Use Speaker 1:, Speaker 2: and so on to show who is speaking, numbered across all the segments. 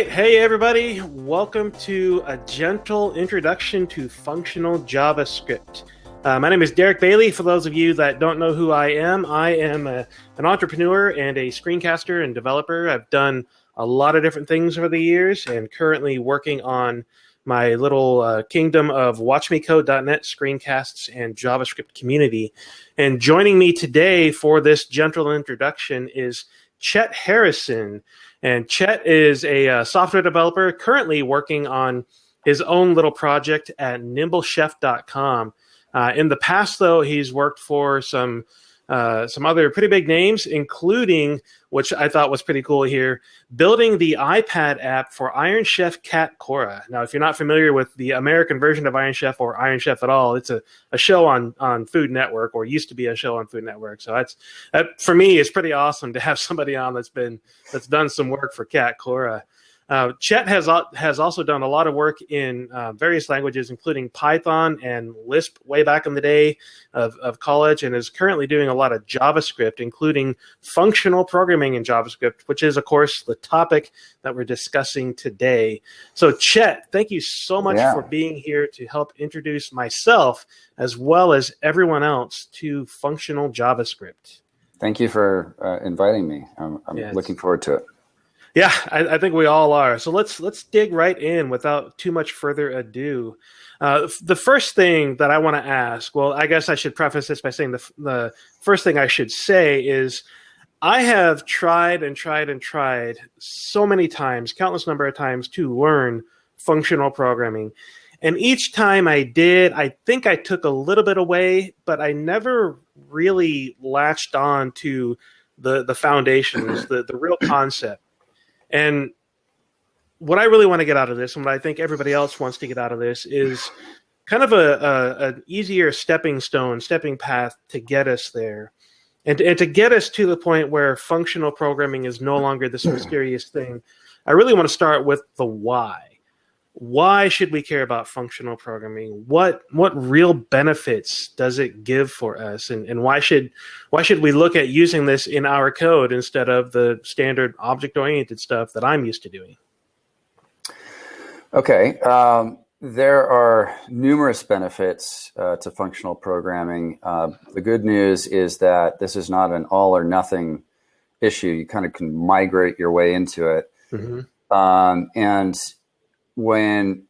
Speaker 1: right. Hey, everybody. Welcome to a gentle introduction to functional JavaScript. My name is Derek Bailey. For those of you that don't know who I am an entrepreneur and a screencaster and developer. I've done a lot of different things over the years and currently working on my little kingdom of WatchMeCode.net screencasts and JavaScript community. And joining me today for this gentle introduction is Chet Harrison. And Chet is a software developer currently working on his own little project at nimblechef.com. In the past, though, he's worked for some other pretty big names, including, which I thought was pretty cool here, building the iPad app for Iron Chef Cat Cora. Now, if you're not familiar with the American version of Iron Chef or Iron Chef at all, it's a show on Food Network, or used to be a show on Food Network. So that for me is pretty awesome to have somebody on that's done some work for Cat Cora. Chet has also done a lot of work in various languages, including Python and Lisp way back in the day of college, and is currently doing a lot of JavaScript, including functional programming in JavaScript, which is, of course, the topic that we're discussing today. So, Chet, thank you so much for being here to help introduce myself as well as everyone else to functional JavaScript.
Speaker 2: Thank you for inviting me. I'm looking forward to it.
Speaker 1: Yeah, I think we all are. So let's dig right in without too much further ado. The first thing that I want to ask, well, I guess I should preface this by saying the first thing I should say is I have tried so many times, countless number of times, to learn functional programming. And each time I did, I think I took a little bit away, but I never really latched on to the foundations, the real concept. And what I really want to get out of this, and what I think everybody else wants to get out of this, is kind of an easier stepping path to get us there. And to get us to the point where functional programming is no longer this mysterious thing, I really want to start with the why. Why should we care about functional programming? What real benefits does it give for us? And why should we look at using this in our code instead of the standard object-oriented stuff that I'm used to doing?
Speaker 2: Okay. There are numerous benefits to functional programming. The good news is that this is not an all or nothing issue. You kind of can migrate your way into it. Mm-hmm. And when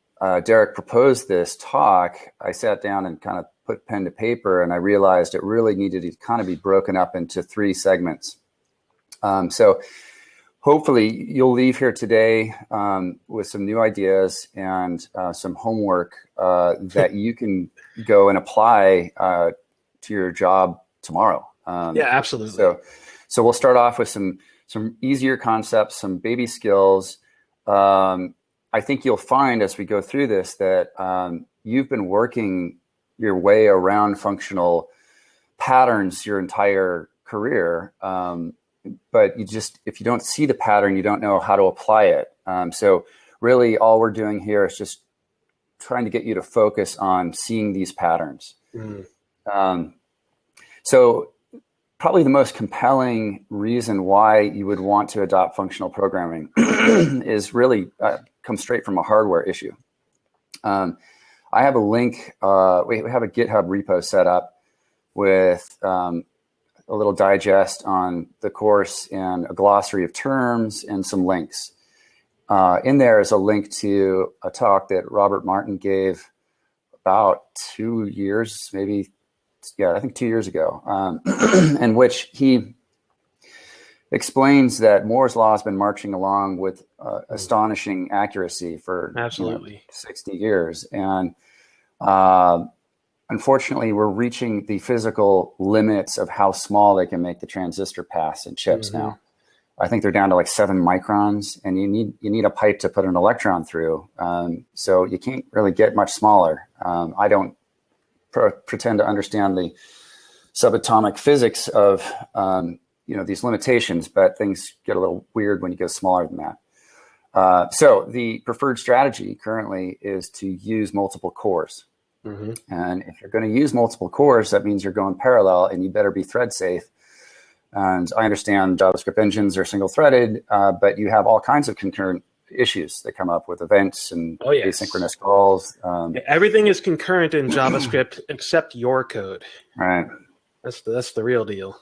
Speaker 2: Derek proposed this talk, I sat down and kind of put pen to paper, and I realized it really needed to kind of be broken up into three segments. So hopefully you'll leave here today with some new ideas and some homework that you can go and apply to your job tomorrow.
Speaker 1: Yeah, absolutely.
Speaker 2: So we'll start off with some easier concepts, some baby skills. I think you'll find as we go through this that you've been working your way around functional patterns your entire career, but if you don't see the pattern, you don't know how to apply it. So really all we're doing here is just trying to get you to focus on seeing these patterns. So probably the most compelling reason why you would want to adopt functional programming is really comes straight from a hardware issue. I have a link. We have a GitHub repo set up with a little digest on the course and a glossary of terms and some links. In there is a link to a talk that Robert Martin gave about 2 years, maybe. Yeah, I think 2 years ago, in which he explains that Moore's law has been marching along with astonishing accuracy for 60 years. And unfortunately, we're reaching the physical limits of how small they can make the transistor pass in chips now. I think they're down to like 7 microns, and you need a pipe to put an electron through. So you can't really get much smaller. I don't pretend to understand the subatomic physics of these limitations, but things get a little weird when you go smaller than that. So the preferred strategy currently is to use multiple cores. And if you're going to use multiple cores, that means you're going parallel, and you better be thread safe. And I understand JavaScript engines are single threaded, but you have all kinds of concurrent issues that come up with events and
Speaker 1: Oh, yes.
Speaker 2: asynchronous calls.
Speaker 1: Everything is concurrent in JavaScript except your code.
Speaker 2: Right.
Speaker 1: That's the real deal.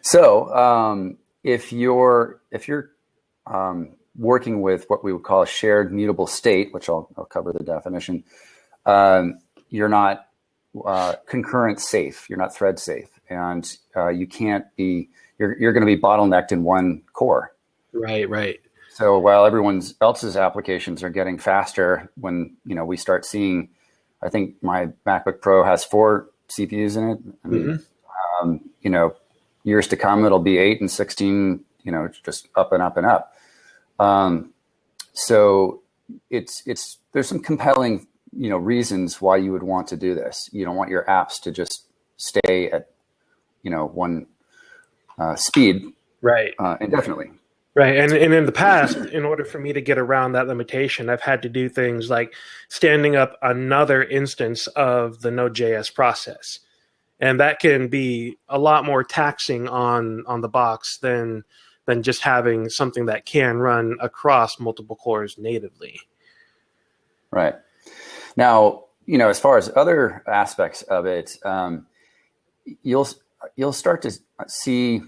Speaker 2: So if you're working with what we would call a shared mutable state, which I'll cover the definition, you're not concurrent safe. You're not thread safe, and you can't be. You're going to be bottlenecked in one core.
Speaker 1: Right.
Speaker 2: So while everyone else's applications are getting faster, when we start seeing, I think my MacBook Pro has 4 CPUs in it. I mean, years to come, it'll be 8 and 16. Just up and up and up. So there's some compelling reasons why you would want to do this. You don't want your apps to just stay at one speed indefinitely.
Speaker 1: Right. And in the past, in order for me to get around that limitation, I've had to do things like standing up another instance of the Node.js process. And that can be a lot more taxing on the box than just having something that can run across multiple cores natively.
Speaker 2: Right. Now, as far as other aspects of it, you'll start to see,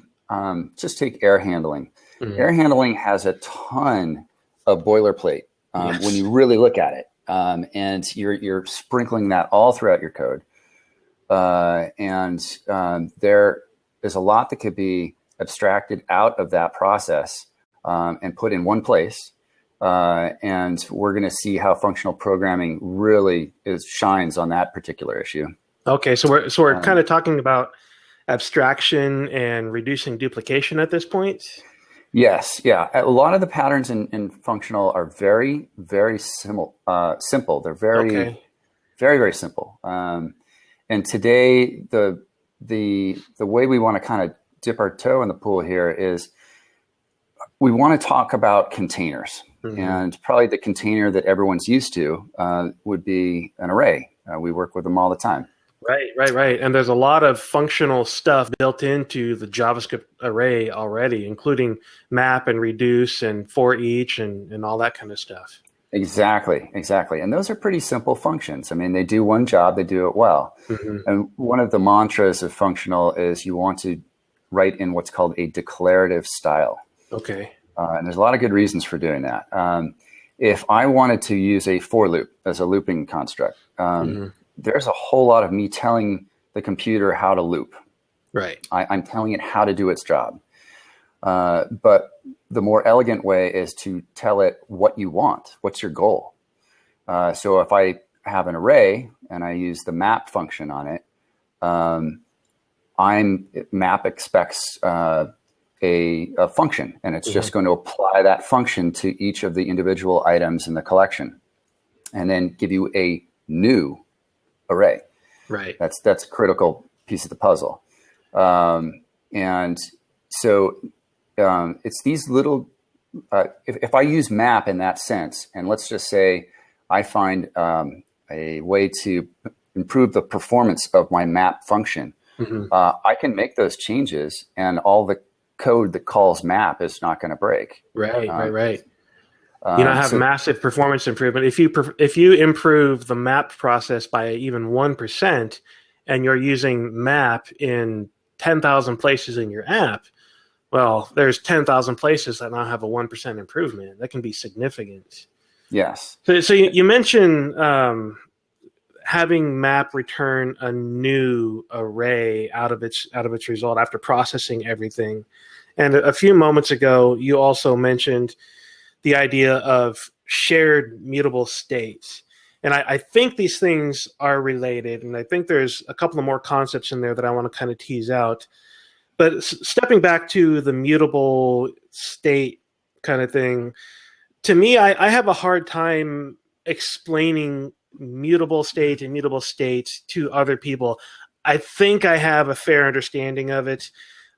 Speaker 2: just take air handling. Mm-hmm. Air handling has a ton of boilerplate when you really look at it, and you're sprinkling that all throughout your code. And there is a lot that could be abstracted out of that process and put in one place. And we're going to see how functional programming really shines on that particular issue. Okay,
Speaker 1: so we're kind of talking about abstraction and reducing duplication at this point.
Speaker 2: Yes, yeah. A lot of the patterns in functional are very, very simple. They're very, very simple. And today, the way we want to kind of dip our toe in the pool here is we want to talk about containers. Mm-hmm. And probably the container that everyone's used to would be an array. We work with them all the time.
Speaker 1: Right. And there's a lot of functional stuff built into the JavaScript array already, including map and reduce and for each and all that kind of stuff.
Speaker 2: Exactly. And those are pretty simple functions. I mean, they do one job, they do it well. Mm-hmm. And one of the mantras of functional is you want to write in what's called a declarative style.
Speaker 1: Okay.
Speaker 2: And there's a lot of good reasons for doing that. If I wanted to use a for loop as a looping construct, there's a whole lot of me telling the computer how to loop.
Speaker 1: Right.
Speaker 2: I'm telling it how to do its job. But the more elegant way is to tell it what you want. What's your goal? So if I have an array and I use the map function on it, map expects a function, and it's just going to apply that function to each of the individual items in the collection, and then give you a new array.
Speaker 1: Right.
Speaker 2: That's a critical piece of the puzzle. And so it's these little, if I use map in that sense, and let's just say I find a way to improve the performance of my map function, I can make those changes and all the code that calls map is not going to break.
Speaker 1: Right. Have massive performance improvement. If you improve the map process by even 1%, and you're using map in 10,000 places in your app, well, there's 10,000 places that now have a 1% improvement. That can be significant.
Speaker 2: Yes.
Speaker 1: So you mentioned having map return a new array out of its result after processing everything. And a few moments ago, you also mentioned the idea of shared mutable states. And I think these things are related, and I think there's a couple of more concepts in there that I want to kind of tease out. But stepping back to the mutable state kind of thing, to me, I have a hard time explaining mutable state and mutable states to other people. I think I have a fair understanding of it,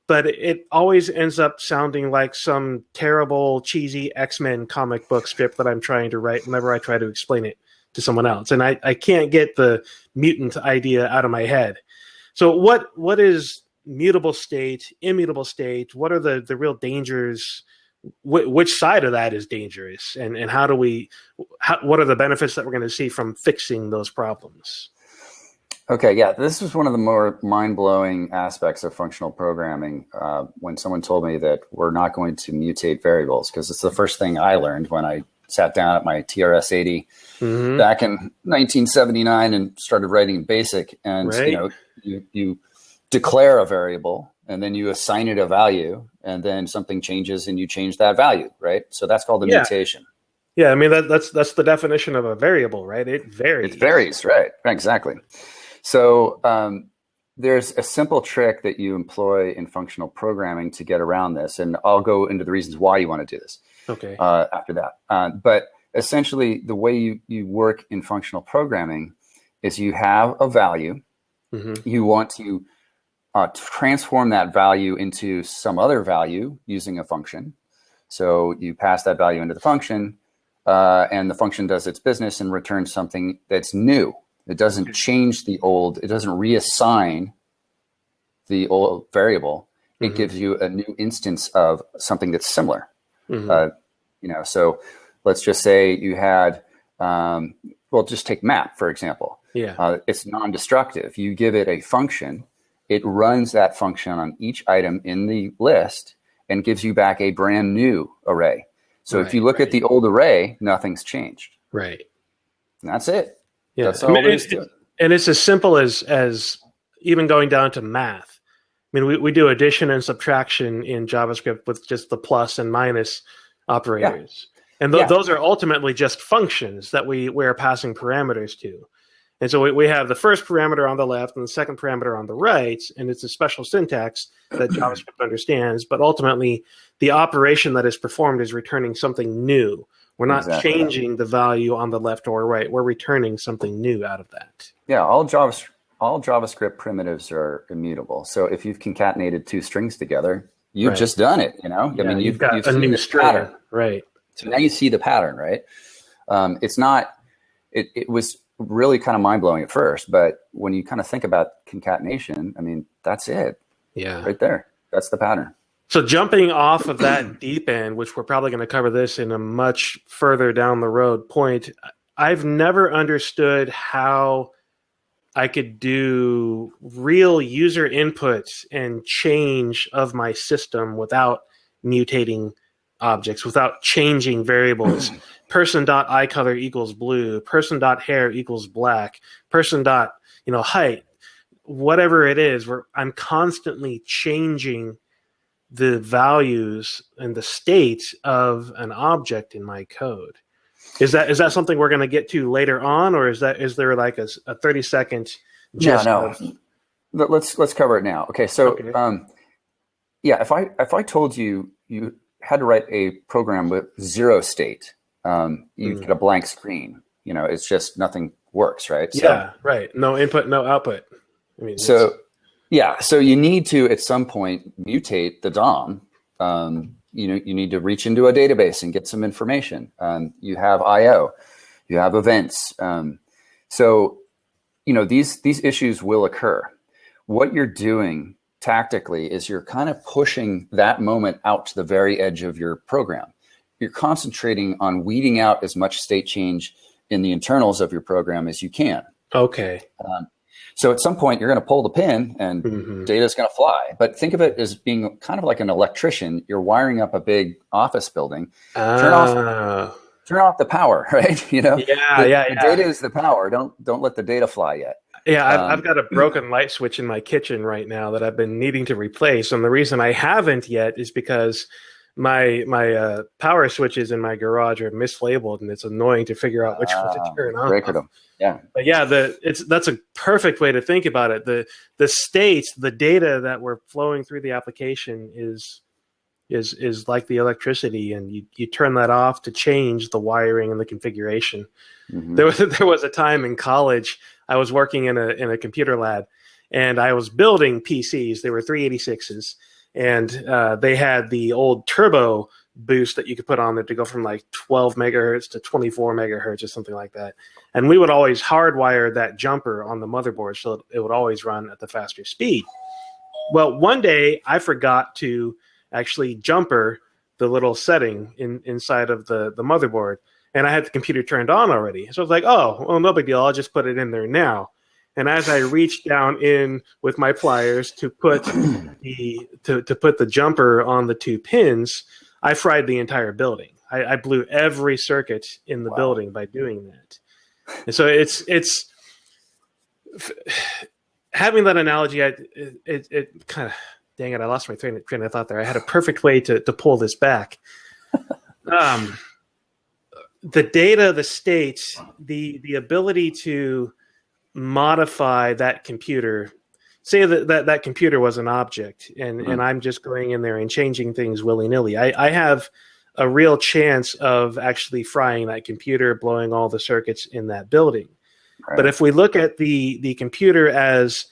Speaker 1: but it always ends up sounding like some terrible, cheesy X-Men comic book script that I'm trying to write whenever I try to explain it to someone else. And I can't get the mutant idea out of my head. So what is mutable state, immutable state? What are the real dangers which side of that is dangerous, and what are the benefits that we're going to see from fixing those problems?
Speaker 2: Okay, yeah, this was one of the more mind-blowing aspects of functional programming when someone told me that we're not going to mutate variables, because it's the first thing I learned when I sat down at my TRS-80 back in 1979 and started writing BASIC. And you declare a variable, and then you assign it a value, and then something changes and you change that value, right? So that's called a mutation.
Speaker 1: Yeah, I mean, that's the definition of a variable, right? It varies.
Speaker 2: It varies, right? Exactly. So there's a simple trick that you employ in functional programming to get around this, and I'll go into the reasons why you want to do this after that. But essentially, the way you work in functional programming is you have a value. You want to transform that value into some other value using a function. So you pass that value into the function, and the function does its business and returns something that's new. It doesn't change the old. It doesn't reassign the old variable. It gives you a new instance of something that's similar. So let's just say you had, just take map, for example. It's non-destructive. You give it a function. It runs that function on each item in the list and gives you back a brand new array. So if you look at the old array, nothing's changed.
Speaker 1: Right.
Speaker 2: And that's it.
Speaker 1: Yeah.
Speaker 2: That's all there is to it.
Speaker 1: And it's as simple as even going down to math. I mean, we do addition and subtraction in JavaScript with just the plus and minus operators. And those are ultimately just functions that we're passing parameters to. And so we have the first parameter on the left and the second parameter on the right, and it's a special syntax that JavaScript understands. But ultimately, the operation that is performed is returning something new. We're not changing the value on the left or right. We're returning something new out of that. Yeah,
Speaker 2: all JavaScript primitives are immutable. So if you've concatenated two strings together, you've just done it. I mean, you've got a new string,
Speaker 1: right?
Speaker 2: So now you see the pattern, right? It's not. It was really kind of mind blowing at first, but when you kind of think about concatenation, I mean, that's it.
Speaker 1: Yeah,
Speaker 2: right there. That's the pattern.
Speaker 1: So jumping off of that deep end, which we're probably going to cover this in a much further down the road point, I've never understood how I could do real user input and change of my system without mutating objects, without changing variables. Person.eyecolor equals blue, person.hair equals black, height, whatever it is, where I'm constantly changing the values and the state of an object in my code. Is that something we're going to get to later on, or is there like a 30-second gist?
Speaker 2: No. Let's cover it now. Okay, so if I told you had to write a program with zero state, you get a blank screen. It's just nothing works, right?
Speaker 1: So, right. No input, no output. I mean,
Speaker 2: so you need to at some point mutate the DOM. You need to reach into a database and get some information. You have I/O, you have events. These issues will occur. What you're doing tactically is you're kind of pushing that moment out to the very edge of your program. You're concentrating on weeding out as much state change in the internals of your program as you can.
Speaker 1: Okay.
Speaker 2: So at some point you're going to pull the pin and data is going to fly. But think of it as being kind of like an electrician. You're wiring up a big office building. Turn off the power, right? The data is the power. Don't let the data fly yet.
Speaker 1: Yeah, I've got a broken light switch in my kitchen right now that I've been needing to replace. And the reason I haven't yet is because my power switches in my garage are mislabeled, and it's annoying to figure out which one to turn on.
Speaker 2: Breaker them. Yeah.
Speaker 1: But that's a perfect way to think about it. The states, the data that we're flowing through the application is like the electricity, and you turn that off to change the wiring and the configuration. There was a time in college I was working in a computer lab, and I was building PCs. They were 386s, and they had the old turbo boost that you could put on there to go from like 12 megahertz to 24 megahertz or something like that. And we would always hardwire that jumper on the motherboard so it would always run at the faster speed. Well, one day I forgot to actually jumper little setting inside of the motherboard, and I had the computer turned on already. So I was like, oh, well, no big deal. I'll just put it in there now. And as I reached down in with my pliers to put the jumper on the 2 pins, I fried the entire building. I blew every circuit in the building by doing that. And so it's having that analogy. It kind of, dang it, I lost my train of thought there. I had a perfect way to pull this back. The data, the state, the ability to modify that computer. Say that computer was an object, and I'm just going in there and changing things willy-nilly. I have a real chance of actually frying that computer, blowing all the circuits in that building. Right. But if we look at the computer as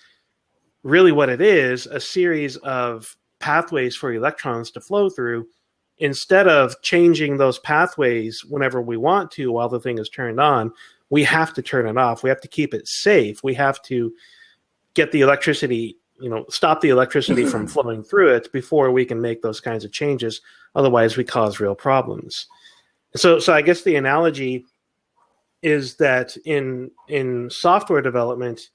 Speaker 1: really what it is, a series of pathways for electrons to flow through, instead of changing those pathways whenever we want to while the thing is turned on, we have to turn it off. We have to keep it safe. We have to get the electricity, stop the electricity from flowing through it before we can make those kinds of changes. Otherwise, we cause real problems. So I guess the analogy is that in software development,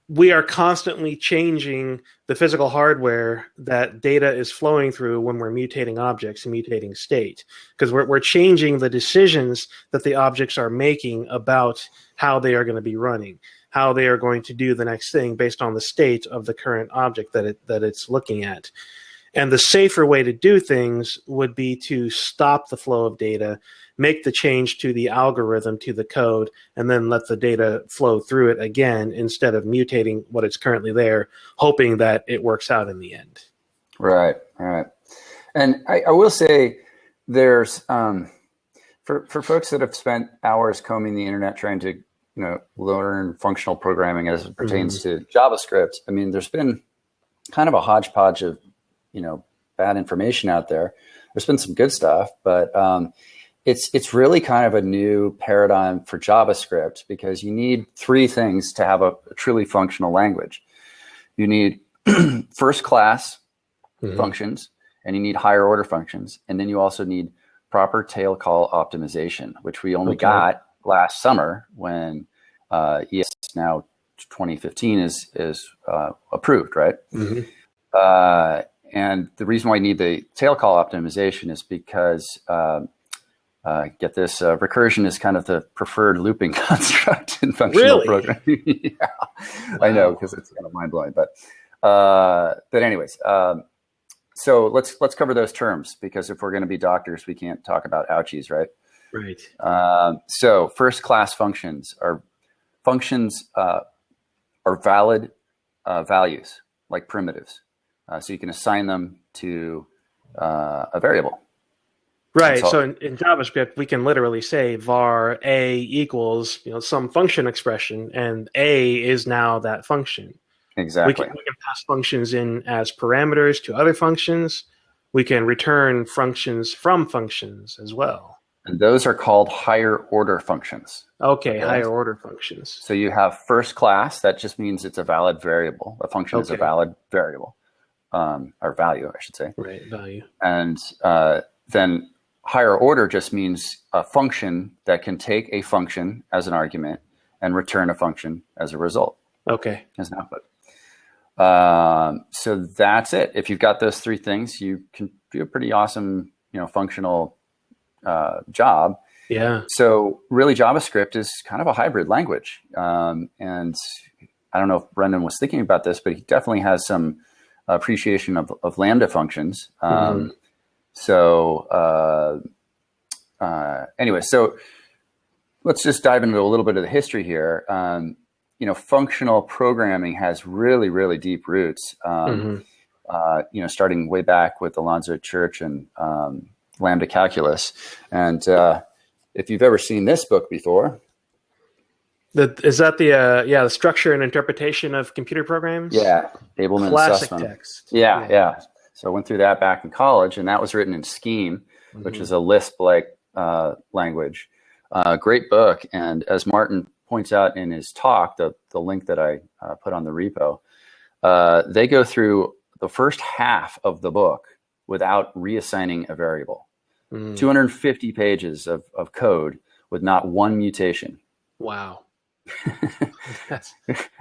Speaker 1: we are constantly changing the physical hardware that data is flowing through when we're mutating objects and mutating state, because we're changing the decisions that the objects are making about how they are going to be running, how they are going to do the next thing based on the state of the current object that it's looking at. And the safer way to do things would be to stop the flow of data, make the change to the algorithm, to the code, and then let the data flow through it again instead of mutating what is currently there, hoping that it works out in the end.
Speaker 2: Right. And I will say there's, for folks that have spent hours combing the internet trying to, learn functional programming as it pertains to JavaScript, I mean, there's been kind of a hodgepodge of, bad information out there. There's been some good stuff, but it's really kind of a new paradigm for JavaScript, because you need 3 things to have a truly functional language. You need first class functions, and you need higher order functions. And then you also need proper tail call optimization, which we only got last summer when ES now 2015 is approved, right? And the reason why you need the tail call optimization is because, get this, recursion is kind of the preferred looping construct in functional programming. Yeah, wow. I know, because it's kind of mind-blowing. But anyways, so let's cover those terms, because if we're going to be doctors, we can't talk about ouchies, right?
Speaker 1: Right.
Speaker 2: So first-class functions are valid values, like primitives. So you can assign them to a variable.
Speaker 1: Right. So in JavaScript, we can literally say var a equals some function expression, and a is now that function.
Speaker 2: Exactly.
Speaker 1: We can pass functions in as parameters to other functions. We can return functions from functions as well.
Speaker 2: And those are called higher order functions.
Speaker 1: Okay, higher order functions.
Speaker 2: So you have first class. That just means it's a valid variable. A function is a valid variable. Or value, I should say.
Speaker 1: Right, value.
Speaker 2: And then higher order just means a function that can take a function as an argument and return a function as a result.
Speaker 1: Okay.
Speaker 2: As an output. So that's it. If you've got those 3 things, you can do a pretty awesome, functional job.
Speaker 1: Yeah.
Speaker 2: So really, JavaScript is kind of a hybrid language. And I don't know if Brendan was thinking about this, but he definitely has some appreciation of Lambda functions. Anyway, so let's just dive into a little bit of the history here. Functional programming has really, really deep roots. Starting way back with Alonzo Church and Lambda calculus. And if you've ever seen this book before.
Speaker 1: Is that the structure and interpretation of computer programs?
Speaker 2: Yeah, Abelman
Speaker 1: classic
Speaker 2: Sussman.
Speaker 1: Text.
Speaker 2: Yeah. So I went through that back in college, and that was written in Scheme, which is a Lisp-like language. Great book, and as Martin points out in his talk, the link that I put on the repo, they go through the first half of the book without reassigning a variable. 250 pages of code with not one mutation.
Speaker 1: Wow.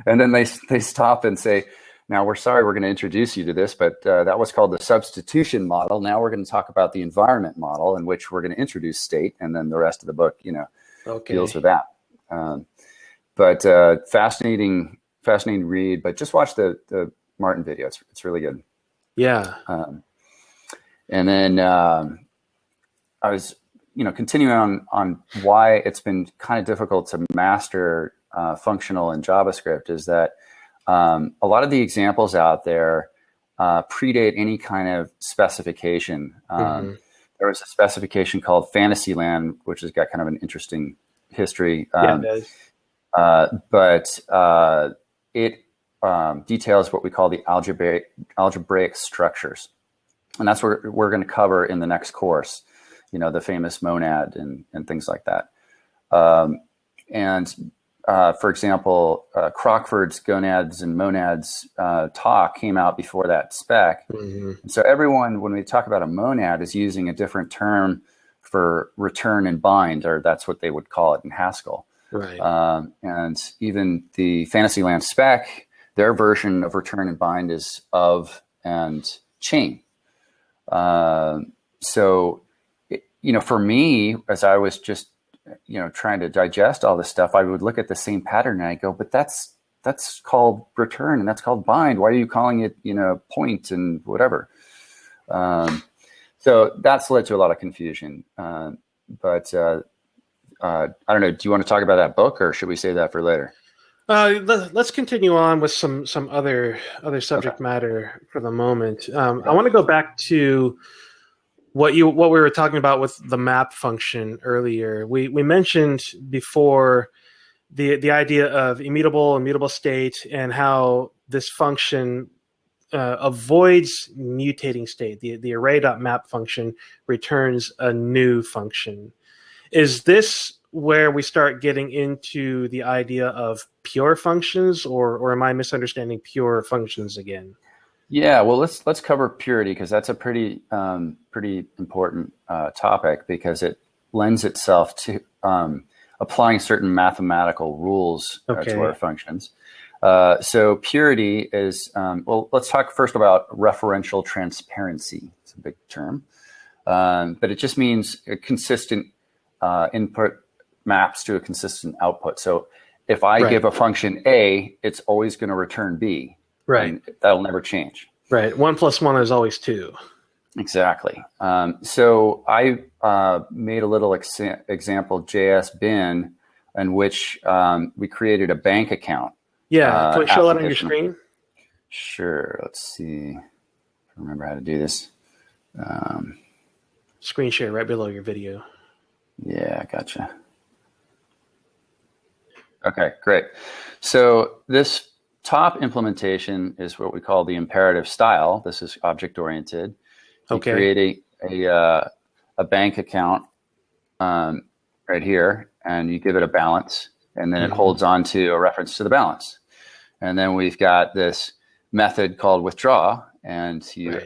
Speaker 2: And then they stop and say, now we're sorry, we're going to introduce you to this, but that was called the substitution model. Now we're going to talk about the environment model, in which we're going to introduce state, and then the rest of the book, deals with that. But fascinating read. But just watch the Martin video; it's really good.
Speaker 1: Yeah.
Speaker 2: And then I was, continuing on why it's been kind of difficult to master functional in JavaScript is that a lot of the examples out there predate any kind of specification. There was a specification called Fantasyland, which has got kind of an interesting history.
Speaker 1: It does.
Speaker 2: But it details what we call the algebraic structures. And that's what we're going to cover in the next course, the famous monad and things like that. For example, Crockford's gonads and monads talk came out before that spec. And so everyone, when we talk about a monad, is using a different term for return and bind, or that's what they would call it in Haskell.
Speaker 1: Right.
Speaker 2: And even the Fantasyland spec, their version of return and bind is of and chain. So, for me, as I was just, trying to digest all this stuff, I would look at the same pattern and I go, but that's called return and that's called bind. Why are you calling it, point and whatever? So that's led to a lot of confusion. But I don't know. Do you want to talk about that book, or should we save that for later?
Speaker 1: Let's continue on with some other subject matter for the moment. I want to go back to what we were talking about with the map function earlier. We mentioned before the idea of immutable state, and how this function avoids mutating state. The array.map function returns a new function. Is this where we start getting into the idea of pure functions, or am I misunderstanding pure functions again?
Speaker 2: Yeah, well, let's cover purity, because that's a pretty important topic, because it lends itself to applying certain mathematical rules to our functions. So purity is, let's talk first about referential transparency. It's a big term, but it just means a consistent input maps to a consistent output. So if I give a function A, it's always going to return B.
Speaker 1: Right.
Speaker 2: That'll never change. Right.
Speaker 1: 1 + 1 is always 2.
Speaker 2: Exactly. So I made a little example JS bin in which we created a bank account.
Speaker 1: Yeah. Can we show that on your screen?
Speaker 2: Sure. Let's see. I remember how to do this.
Speaker 1: Screen share right below your video.
Speaker 2: Yeah, gotcha. Okay, great. So this top implementation is what we call the imperative style. This is object-oriented. You create a bank account right here, and you give it a balance, and then it holds on to a reference to the balance. And then we've got this method called withdraw, and you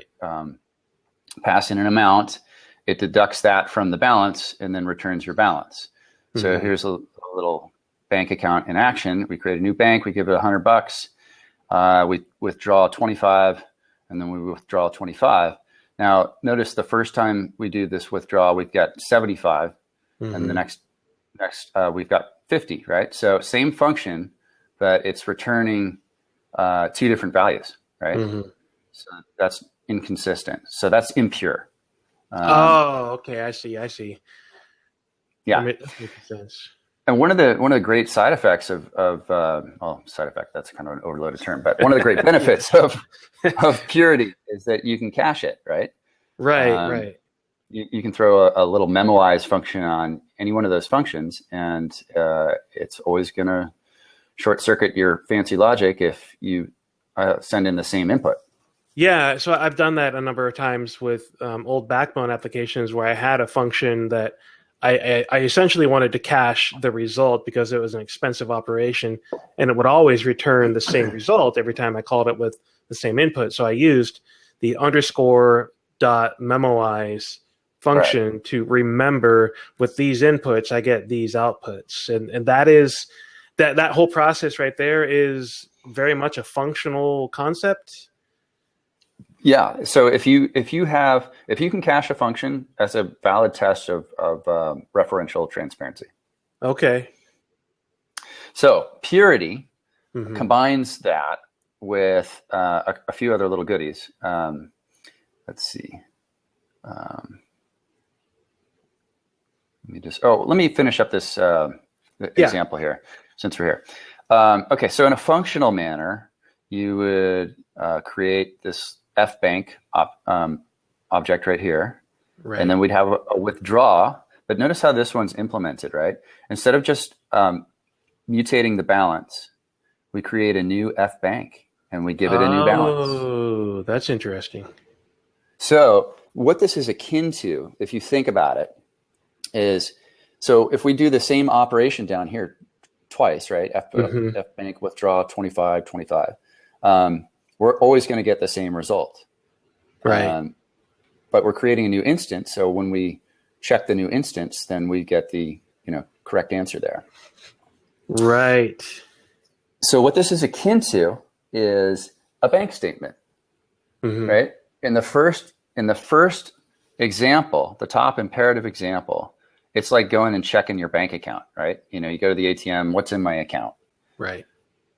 Speaker 2: pass in an amount. It deducts that from the balance and then returns your balance. So here's a little bank account in action. We create a new bank. We give it $100. We withdraw 25, and then we withdraw 25. Now, notice the first time we do this withdraw, we've got 75, and the next we've got 50, right? So same function, but it's returning 2 different values, right? So that's inconsistent. So that's impure.
Speaker 1: Okay. I see.
Speaker 2: Yeah.
Speaker 1: That makes sense.
Speaker 2: And one of the great side effects of side effect, that's kind of an overloaded term, but one of the great benefits of purity is that you can cache it, right?
Speaker 1: Right.
Speaker 2: You can throw a little memoize function on any one of those functions, and it's always going to short circuit your fancy logic if you send in the same input.
Speaker 1: Yeah, so I've done that a number of times with old Backbone applications where I had a function that I essentially wanted to cache the result because it was an expensive operation, and it would always return the same result every time I called it with the same input. So I used the underscore dot memoize function to remember with these inputs, I get these outputs. And that is that whole process right there is very much a functional concept.
Speaker 2: Yeah. So if you can cache a function, that's a valid test of referential transparency.
Speaker 1: Okay.
Speaker 2: So purity combines that with a few other little goodies. Let's see. Let me finish up this example here, since we're here. Okay, so in a functional manner, you would create this fbank object right here, right. And then we'd have a withdraw. But notice how this one's implemented, right? Instead of just mutating the balance, we create a new fbank and we give it a new balance.
Speaker 1: Oh, that's interesting.
Speaker 2: So what this is akin to, if you think about it, is, so if we do the same operation down here twice, right? Fbank withdraw 25, 25. We're always going to get the same result.
Speaker 1: Right.
Speaker 2: But we're creating a new instance. So when we check the new instance, then we get the correct answer there.
Speaker 1: Right.
Speaker 2: So what this is akin to is a bank statement, right? In the first example, the top imperative example, it's like going and checking your bank account, right? You go to the ATM, what's in my account?
Speaker 1: Right.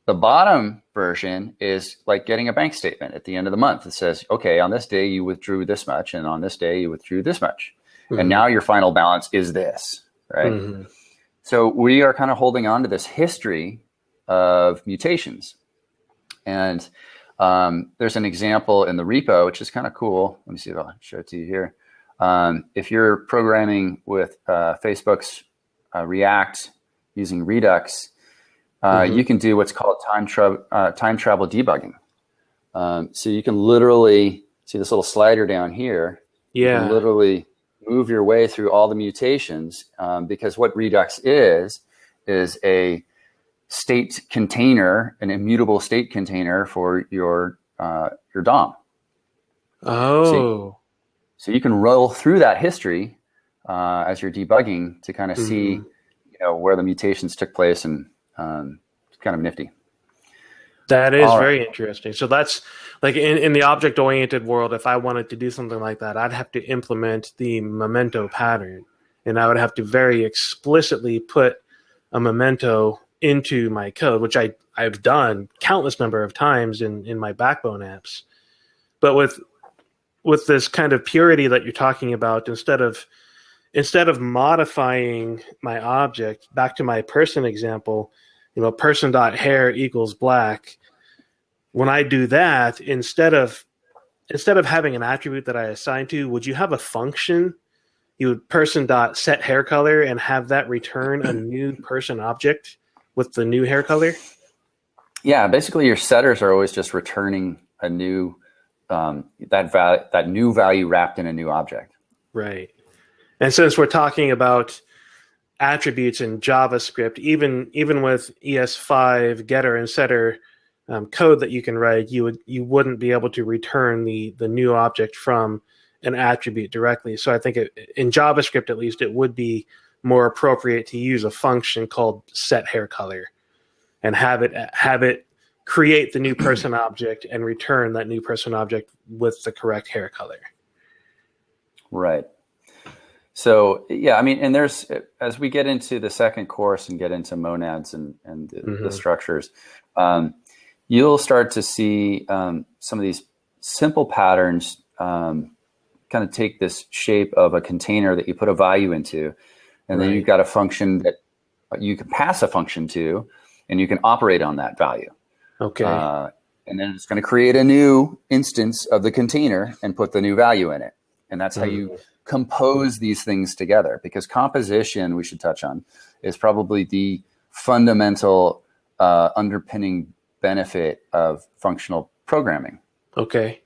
Speaker 2: The bottom version is like getting a bank statement at the end of the month. It says, okay, on this day you withdrew this much, and on this day you withdrew this much. And now your final balance is this, right? So we are kind of holding on to this history of mutations. And there's an example in the repo, which is kind of cool. Let me see if I'll show it to you here. If you're programming with Facebook's React using Redux, you can do what's called time travel debugging. So you can literally see this little slider down here.
Speaker 1: Yeah.
Speaker 2: You can literally move your way through all the mutations, because what Redux is a state container, an immutable state container for your DOM.
Speaker 1: Oh.
Speaker 2: So you can roll through that history as you're debugging to kind of see, where the mutations took place, and it's kind of nifty.
Speaker 1: That is very interesting. So that's like in the object-oriented world, if I wanted to do something like that, I'd have to implement the memento pattern, and I would have to very explicitly put a memento into my code, which I've done countless number of times in my Backbone apps. But with this kind of purity that you're talking about, instead of modifying my object, back to my person example, person.hair equals black. When I do that, instead of having an attribute that I assign to, would you have a function? You would person.set hair color and have that return a new person object with the new hair color?
Speaker 2: Yeah, basically your setters are always just returning a new that new value wrapped in a new object.
Speaker 1: Right. And since we're talking about attributes in JavaScript, even with ES5 getter and setter code that you can write, you wouldn't be able to return the new object from an attribute directly. So I think in JavaScript, at least, it would be more appropriate to use a function called setHairColor and have it create the new person object and return that new person object with the correct hair color.
Speaker 2: Right. So yeah, I mean, and there's, as we get into the second course and get into monads and the structures, you'll start to see some of these simple patterns kind of take this shape of a container that you put a value into, and then you've got a function that you can pass a function to, and you can operate on that value.
Speaker 1: Okay.
Speaker 2: And then it's going to create a new instance of the container and put the new value in it. And that's how you compose these things together, because composition, we should touch on, is probably the fundamental underpinning benefit of functional programming.
Speaker 1: Okay.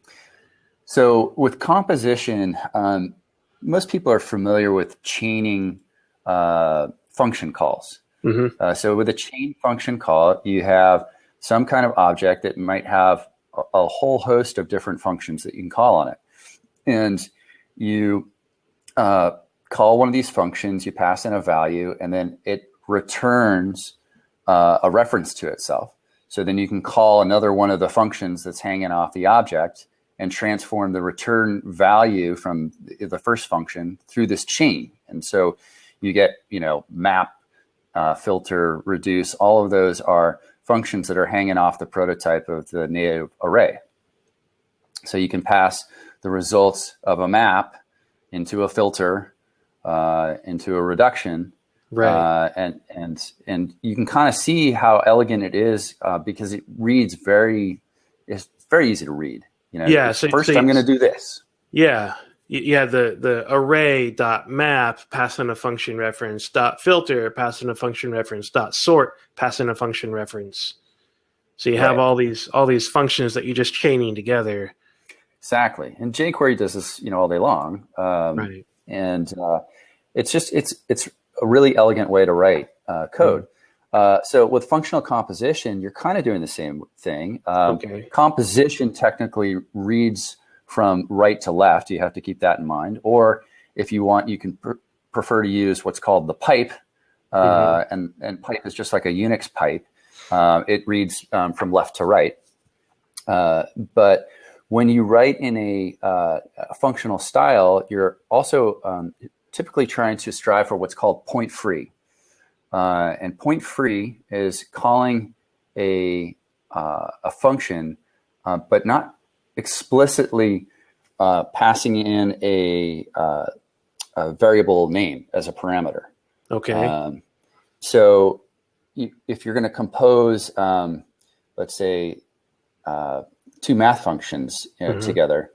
Speaker 2: So with composition, most people are familiar with chaining function calls. So with a chain function call, you have some kind of object that might have a whole host of different functions that you can call on it. And you call one of these functions, you pass in a value, and then it returns a reference to itself. So then you can call another one of the functions that's hanging off the object and transform the return value from the first function through this chain. And so you get, map, filter, reduce, all of those are functions that are hanging off the prototype of the native array. So you can pass the results of a map into a filter, into a reduction,
Speaker 1: Right.
Speaker 2: And you can kind of see how elegant it is because it's very easy to read.
Speaker 1: Yeah. So
Speaker 2: first I'm going to do this.
Speaker 1: Yeah. Yeah. The array dot map pass in a function reference dot filter pass in a function reference dot sort pass in a function reference. So you have all these functions that you're just chaining together.
Speaker 2: Exactly. And jQuery does this, all day long.
Speaker 1: Right.
Speaker 2: And it's a really elegant way to write code. So with functional composition, you're kind of doing the same thing.
Speaker 1: Okay.
Speaker 2: Composition technically reads from right to left. You have to keep that in mind. Or if you want, you can prefer to use what's called the pipe. And pipe is just like a Unix pipe. It reads from left to right. But when you write in a functional style, you're also typically trying to strive for what's called point free. And point free is calling a function, but not explicitly passing in a variable name as a parameter.
Speaker 1: Okay.
Speaker 2: So if you're going to compose, let's say, two math functions together,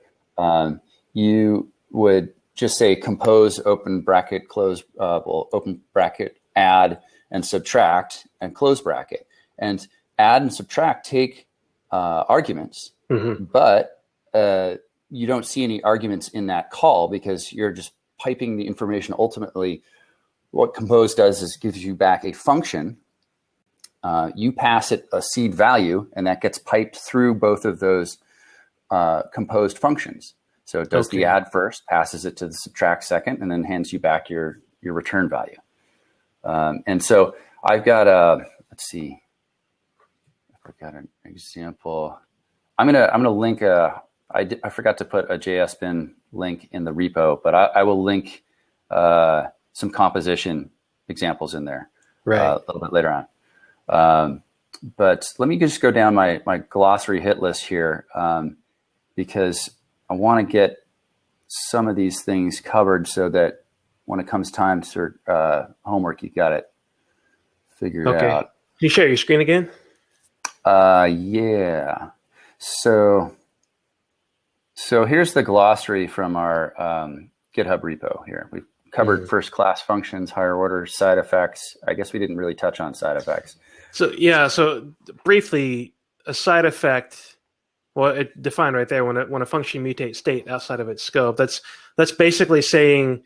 Speaker 2: you would just say compose, open bracket, close, open bracket, add, and subtract, and close bracket. And add and subtract take arguments, but you don't see any arguments in that call because you're just piping the information. Ultimately, what compose does is gives you back a function. You pass it a seed value, and that gets piped through both of those composed functions. So it does the add first, passes it to the subtract second, and then hands you back your return value. And so I've got let's see, I've got an example. I'm gonna link I forgot to put a JS bin link in the repo, but I will link some composition examples in there a little bit later on. But let me just go down my glossary hit list here because I want to get some of these things covered so that when it comes time to homework, you got it figured out.
Speaker 1: Can you share your screen again?
Speaker 2: Yeah. So here's the glossary from our GitHub repo here. We've covered first class functions, higher order, side effects. I guess we didn't really touch on side effects.
Speaker 1: So briefly, a side effect, well, it defined right there when a function mutates state outside of its scope. That's basically saying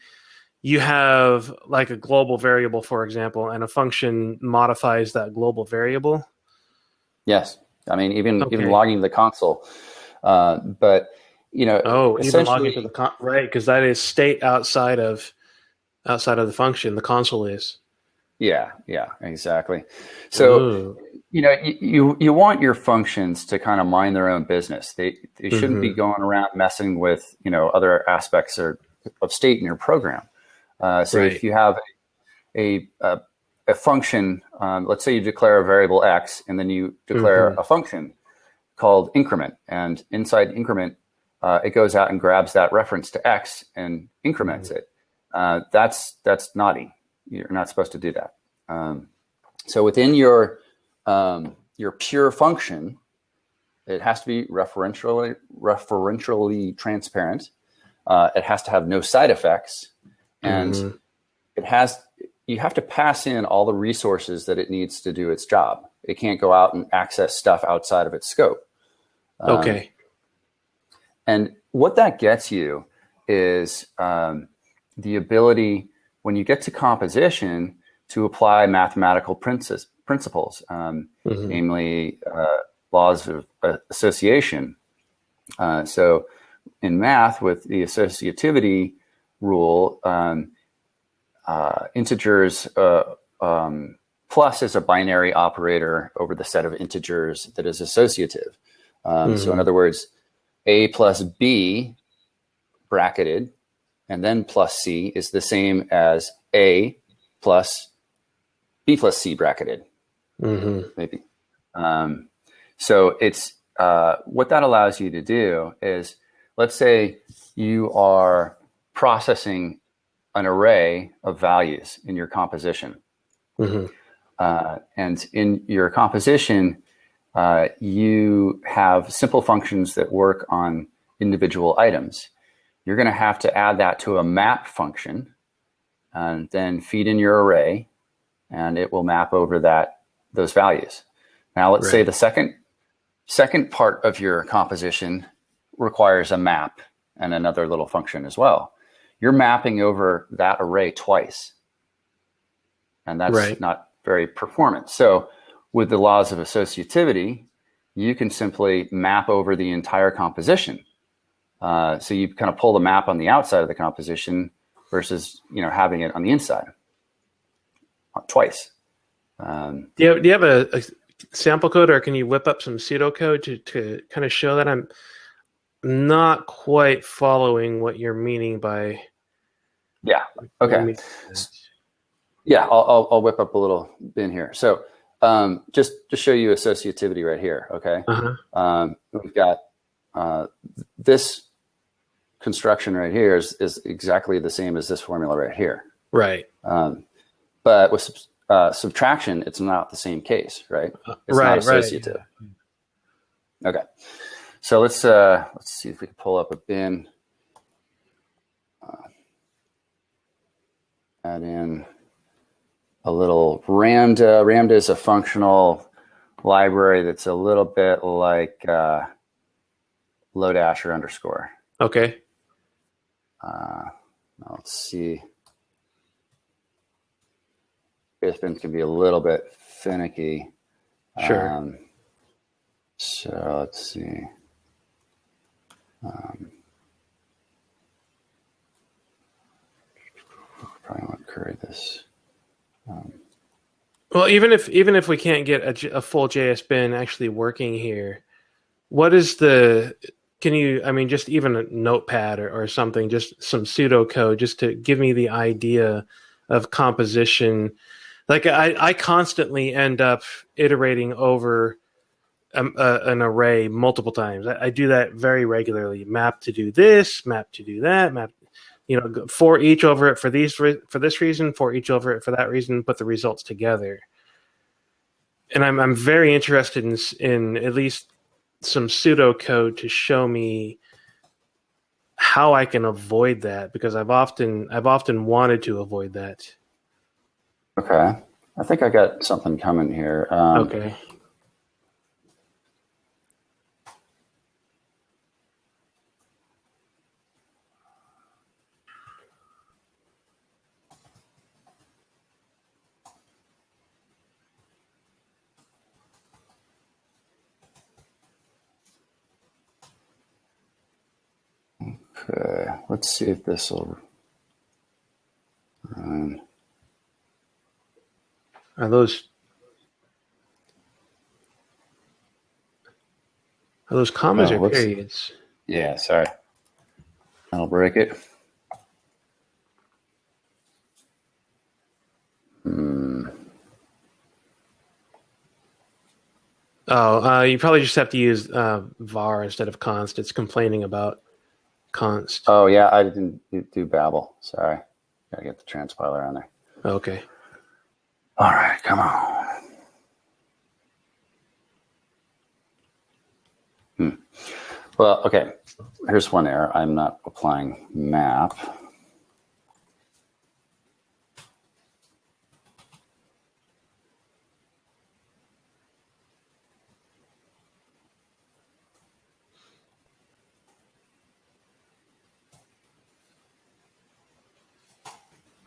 Speaker 1: you have like a global variable, for example, and a function modifies that global variable.
Speaker 2: Yes, I mean even logging to the console, but
Speaker 1: even logging to the right, because that is state outside of the function. The console is.
Speaker 2: Yeah, exactly. So, you want your functions to kind of mind their own business. They shouldn't be going around messing with, other aspects of state in your program. If you have a function, let's say you declare a variable X and then you declare a function called increment, and inside increment, it goes out and grabs that reference to X and increments it. That's naughty. You're not supposed to do that. So within your pure function, it has to be referentially transparent. It has to have no side effects, and you have to pass in all the resources that it needs to do its job. It can't go out and access stuff outside of its scope. And what that gets you is the ability, when you get to composition, to apply mathematical principles, namely laws of association. So in math with the associativity rule, integers plus is a binary operator over the set of integers that is associative. So in other words, a plus b bracketed and then plus c is the same as a plus b plus c bracketed, maybe. So it's what that allows you to do is, let's say you are processing an array of values in your composition. And in your composition, you have simple functions that work on individual items. You're going to have to add that to a map function and then feed in your array, and it will map over those values. Now, let's say the second part of your composition requires a map and another little function as well. You're mapping over that array twice, and that's not very performant. So with the laws of associativity, you can simply map over the entire composition. So you kind of pull the map on the outside of the composition versus having it on the inside twice.
Speaker 1: Do you have a sample code, or can you whip up some pseudocode to kind of show that? I'm not quite following what you're meaning by.
Speaker 2: Yeah. Okay. Yeah, I'll whip up a little bin here. So just to show you associativity right here. Okay. We've got this construction right here is exactly the same as this formula right here. Right. But with subtraction, it's not the same case, right? It's not associative. Okay. So let's see if we can pull up a bin. Add in a little Ramda. Ramda is a functional library that's a little bit like Lodash or underscore.
Speaker 1: Okay.
Speaker 2: Let's see. JSBins can be a little bit finicky.
Speaker 1: Sure.
Speaker 2: So let's see. Probably want to query this.
Speaker 1: Well, even if we can't get a full JSBin actually working here, what is can you, just even a notepad or something, just some pseudocode, just to give me the idea of composition? Like I constantly end up iterating over an array multiple times. I do that very regularly. Map to do this, map to do that, map, for each over it for this reason, for each over it for that reason, put the results together. And I'm very interested in at least some pseudocode to show me how I can avoid that, because I've often wanted to avoid that.
Speaker 2: Okay. I think I got something coming here.
Speaker 1: Okay.
Speaker 2: Okay, let's see if this will run.
Speaker 1: Are those commas or periods?
Speaker 2: Yeah, sorry. I'll break it.
Speaker 1: Oh, you probably just have to use var instead of const. It's complaining about const.
Speaker 2: Oh, yeah, I didn't do Babel. Sorry. Gotta get the transpiler on there.
Speaker 1: Okay.
Speaker 2: All right, come on. Well, okay. Here's one error. I'm not applying map.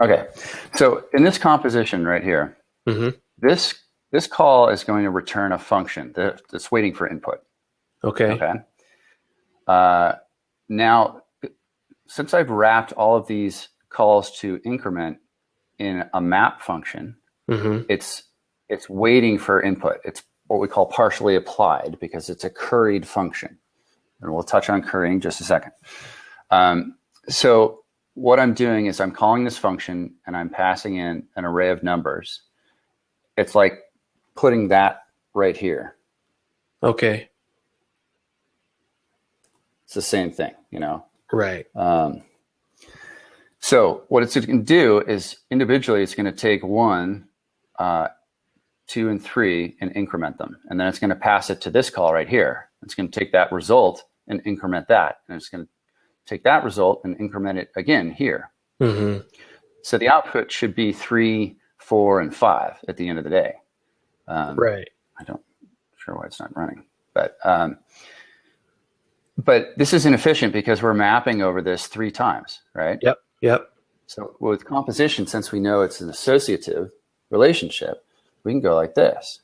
Speaker 2: Okay, so in this composition right here, this call is going to return a function that's waiting for input.
Speaker 1: Okay.
Speaker 2: Okay. now, since I've wrapped all of these calls to increment in a map function, it's waiting for input. It's what we call partially applied because it's a curried function. And we'll touch on currying in just a second. So what I'm doing is I'm calling this function and I'm passing in an array of numbers. It's like putting that right here.
Speaker 1: Okay.
Speaker 2: It's the same thing, you know?
Speaker 1: Right.
Speaker 2: So what it's going to do is individually, it's going to take 1, 2, and 3 and increment them. And then it's going to pass it to this call right here. It's going to take that result and increment that. And it's going to take that result and increment it again here. So the output should be 3, 4, and 5 at the end of the day.
Speaker 1: Right.
Speaker 2: I don't sure why it's not running, but this is inefficient because we're mapping over this 3 times, right?
Speaker 1: Yep.
Speaker 2: So with composition, since we know it's an associative relationship, we can go like this.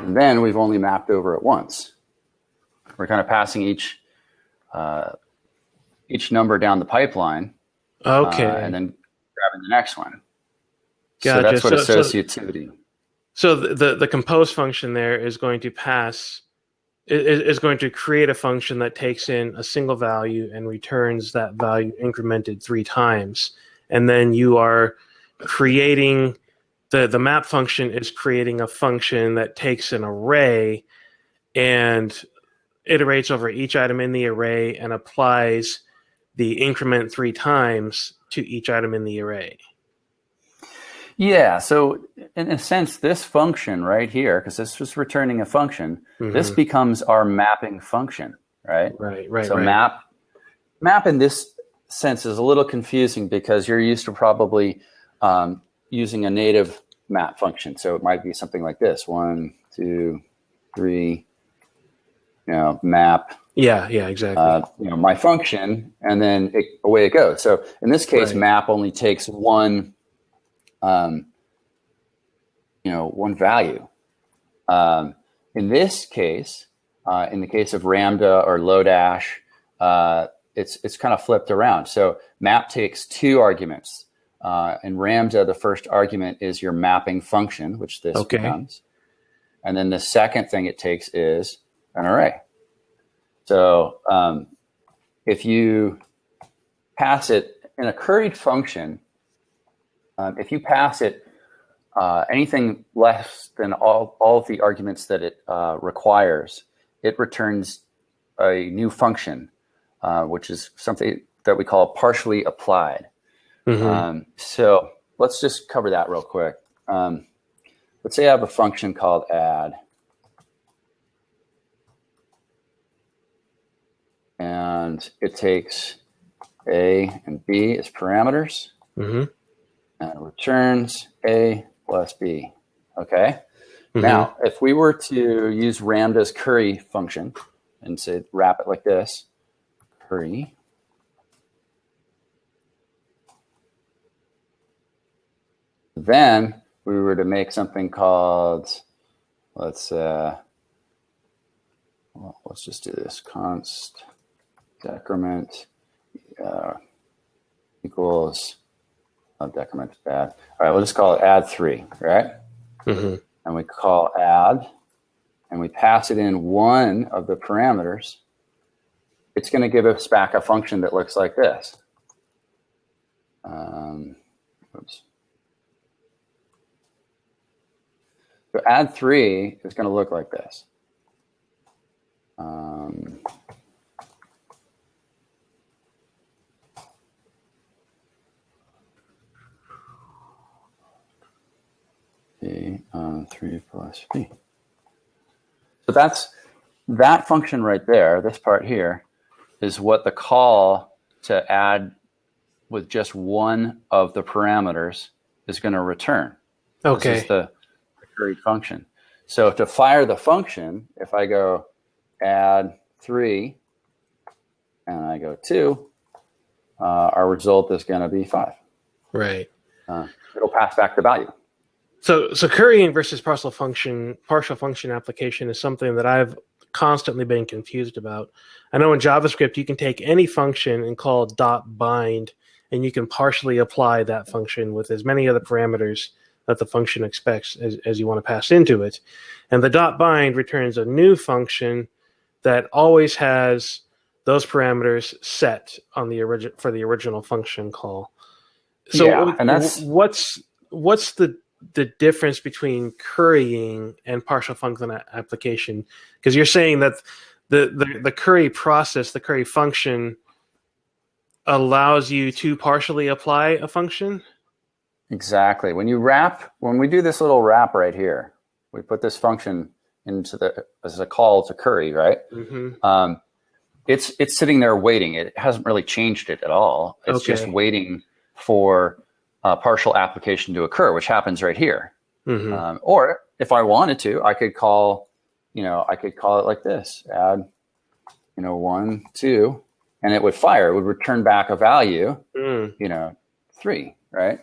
Speaker 2: And then we've only mapped over it once. We're kind of passing each number down the pipeline.
Speaker 1: Okay.
Speaker 2: And then grabbing the next one.
Speaker 1: Gotcha.
Speaker 2: So that's what associativity.
Speaker 1: So the compose function there is going to pass, is going to create a function that takes in a single value and returns that value incremented 3 times. And then you are creating, the map function is creating a function that takes an array and iterates over each item in the array and applies the increment 3 times to each item in the array.
Speaker 2: Yeah, so in a sense, this function right here, because this was returning a function, this becomes our mapping function, right?
Speaker 1: Right.
Speaker 2: So map in this sense is a little confusing because you're used to probably using a native map function. So it might be something like this: 1, 2, 3, map.
Speaker 1: Yeah, exactly.
Speaker 2: My function, and then away it goes. So in this case, map only takes one value. In this case, in the case of Ramda or Lodash, it's kind of flipped around. So map takes 2 arguments. In Ramda, the first argument is your mapping function, which this becomes. And then the second thing it takes is an array. So if you pass it in a curried function, if you pass it anything less than all of the arguments that it requires, it returns a new function, which is something that we call partially applied. So let's just cover that real quick. Let's say I have a function called add. And it takes A and B as parameters. And it returns A plus B. Okay? Now, if we were to use Ramda's curry function and say wrap it like this, curry. Then we were to make something called, let's just do this, const decrement equals, decrement is bad. All right, we'll just call it add 3, right? And we call add, and we pass it in one of the parameters. It's going to give us back a function that looks like this. Oops. So add 3 is going to look like this. A on 3 plus B. So that function right there, this part here, is what the call to add with just one of the parameters is going to return.
Speaker 1: Okay.
Speaker 2: This is the curried function. So to fire the function, if I go add 3 and I go 2, our result is going to be 5.
Speaker 1: Right.
Speaker 2: It'll pass back the value.
Speaker 1: So currying versus partial function application is something that I've constantly been confused about. I know in JavaScript you can take any function and call .bind, and you can partially apply that function with as many other parameters that the function expects as you want to pass into it. And the .bind returns a new function that always has those parameters set on the original function call. So
Speaker 2: yeah, and that's
Speaker 1: what's the difference between currying and partial function application? Because you're saying that the curry process, the curry function, allows you to partially apply a function?
Speaker 2: exactly. When we do this little wrap right here, we put this function as a call to curry, right?
Speaker 1: Mm-hmm.
Speaker 2: It's sitting there waiting. It hasn't really changed it at all. It's just waiting for partial application to occur, which happens right here.
Speaker 1: Mm-hmm.
Speaker 2: Or if I wanted to, I could call it like this: add, 1, 2, and it would fire. It would return back a value, 3, right?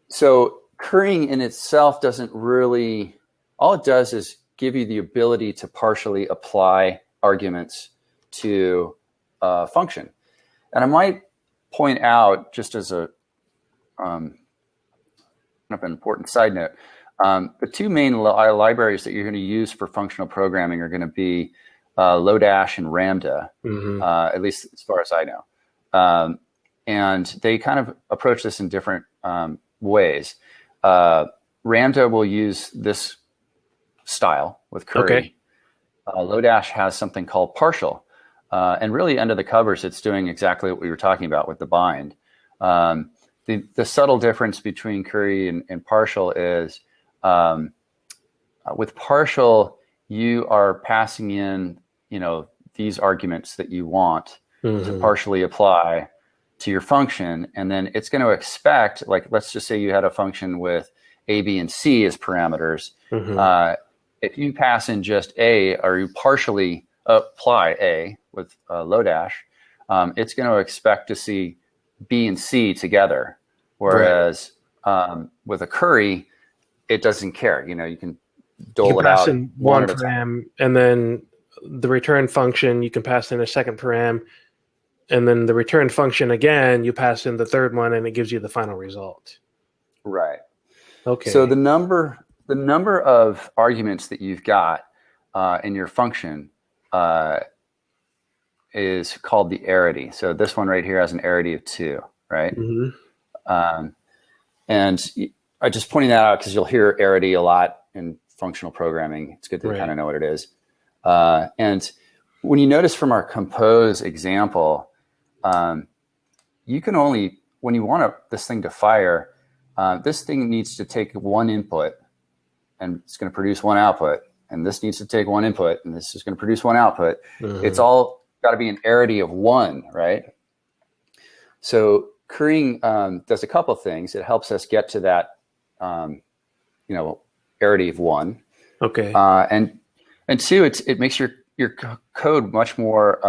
Speaker 2: So currying in itself doesn't really. All it does is give you the ability to partially apply arguments to a function. And I might point out, just as an important side note, the two main libraries that you're going to use for functional programming are going to be Lodash and Ramda, at least as far as I know. And they kind of approach this in different ways. Ramda will use this style with curry.
Speaker 1: Okay.
Speaker 2: Lodash has something called partial. And really under the covers, it's doing exactly what we were talking about with the bind. The subtle difference between curry and partial is with partial, you are passing in, these arguments that you want to partially apply to your function. And then it's going to expect, like, let's just say you had a function with A, B, and C as parameters. If you pass in just A, or you partially apply A with Lodash, it's going to expect to see B and C together. Whereas with a curry, it doesn't care. You can dole it out.
Speaker 1: In one param, and then the return function, you can pass in a second param, and then the return function again, you pass in the third one, and it gives you the final result.
Speaker 2: Right.
Speaker 1: Okay.
Speaker 2: So the number of arguments that you've got in your function is called the arity. So this one right here has an arity of 2, right? And I just pointing that out because you'll hear arity a lot in functional programming. It's good to kind of know what it is. And when you notice from our compose example, you can only, when you want this thing to fire, this thing needs to take one input and it's going to produce one output. And this needs to take one input and this is going to produce one output. It's all got to be an arity of 1, right? So currying does a couple of things. It helps us get to that, arity of 1.
Speaker 1: Okay.
Speaker 2: And 2, it makes your code much more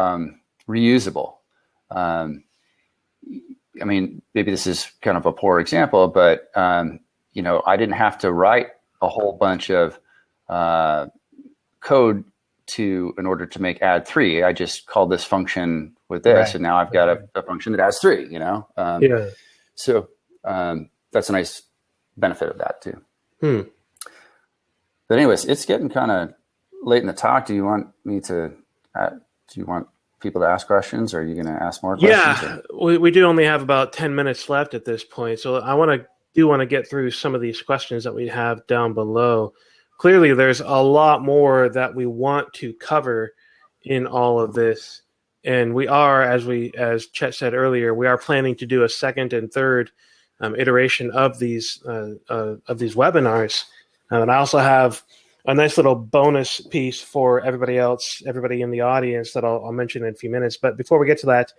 Speaker 2: reusable. I mean, maybe this is kind of a poor example, but I didn't have to write a whole bunch of code in order to make add 3. I just called this function with this, and now I've got a function that adds 3. So that's a nice benefit of that too. But anyways, it's getting kind of late in the talk. Do you want people to ask questions, or are you going to ask more questions?
Speaker 1: Yeah, we do only have about 10 minutes left at this point, so I want to get through some of these questions that we have down below. Clearly, there's a lot more that we want to cover in all of this, and we are, as Chet said earlier, we are planning to do a second and third iteration of these webinars. And I also have a nice little bonus piece for everybody in the audience that I'll mention in a few minutes. But before we get to that,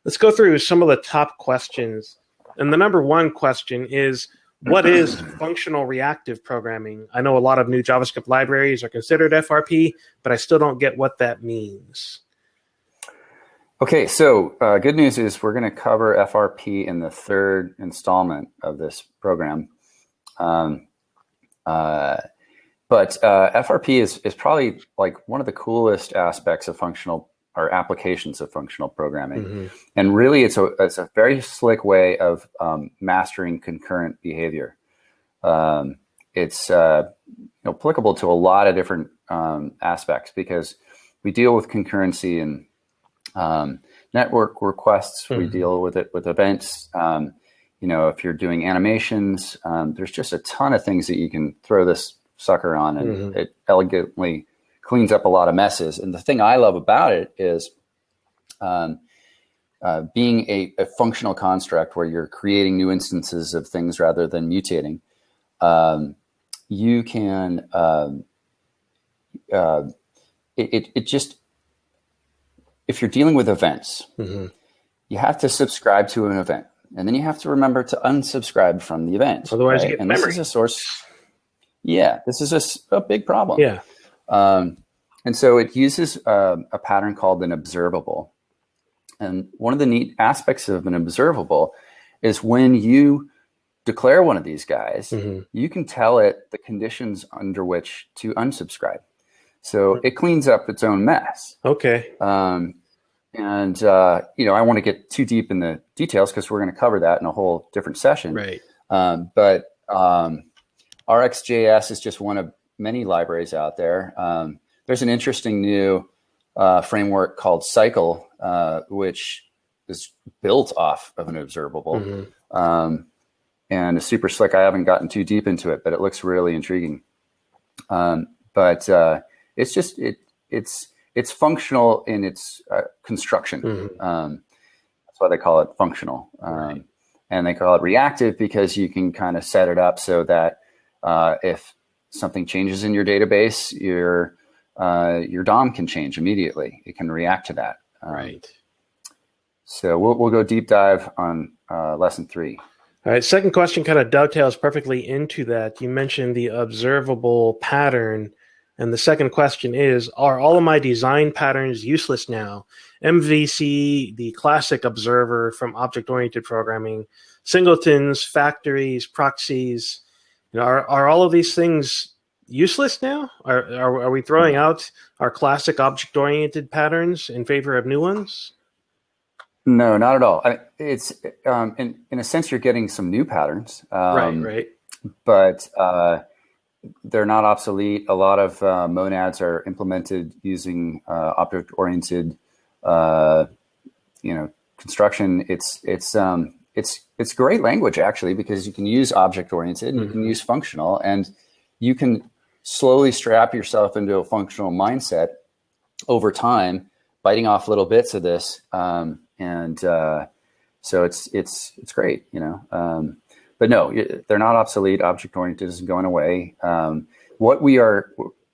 Speaker 1: let's go through some of the top questions. And the number one question is, what is functional reactive programming? I know a lot of new JavaScript libraries are considered FRP, but I still don't get what that means.
Speaker 2: Okay, so good news is we're going to cover FRP in the third installment of this program. But FRP is probably like one of the coolest aspects of functional or applications of functional programming. Mm-hmm. And really it's a very slick way of mastering concurrent behavior. It's applicable to a lot of different aspects because we deal with concurrency and network requests. Mm-hmm. We deal with it with events. If you're doing animations, there's just a ton of things that you can throw this sucker on, and mm-hmm. it elegantly cleans up a lot of messes. And the thing I love about it is being a functional construct where you're creating new instances of things rather than mutating. You can it just, if you're dealing with events, mm-hmm. you have to subscribe to an event, and then you have to remember to unsubscribe from the event.
Speaker 1: Otherwise,
Speaker 2: right?
Speaker 1: you get
Speaker 2: and
Speaker 1: memory.
Speaker 2: This is a source. Yeah, this is a big problem.
Speaker 1: Yeah.
Speaker 2: And so it uses a pattern called an observable. And one of the neat aspects of an observable is when you declare one of these guys, mm-hmm. you can tell it the conditions under which to unsubscribe. So it cleans up its own mess.
Speaker 1: Okay.
Speaker 2: I want to get too deep in the details because we're going to cover that in a whole different session.
Speaker 1: Right.
Speaker 2: But RxJS is just one of many libraries out there. There's an interesting new framework called Cycle, which is built off of an observable. Mm-hmm. And it's super slick. I haven't gotten too deep into it, but it looks really intriguing. But it's just it's functional in its construction. Mm-hmm. That's why they call it functional. Right. And they call it reactive because you can kind of set it up so that if something changes in your database, your DOM can change immediately. It can react to that.
Speaker 1: Right.
Speaker 2: So we'll go deep dive on lesson 3.
Speaker 1: All right. Second question kind of dovetails perfectly into that. You mentioned the observable pattern. And the second question is, are all of my design patterns useless now? MVC, the classic observer from object-oriented programming, singletons, factories, proxies, are all of these things useless now? Are we throwing out our classic object-oriented patterns in favor of new ones?
Speaker 2: No, not at all. It's in a sense you're getting some new patterns,
Speaker 1: right.
Speaker 2: But they're not obsolete. A lot of monads are implemented using object-oriented, construction. It's great language actually because you can use object-oriented and mm-hmm. you can use functional, and you can slowly strap yourself into a functional mindset over time, biting off little bits of this. So it's great, but no, they're not obsolete. Object-oriented isn't going away. What we are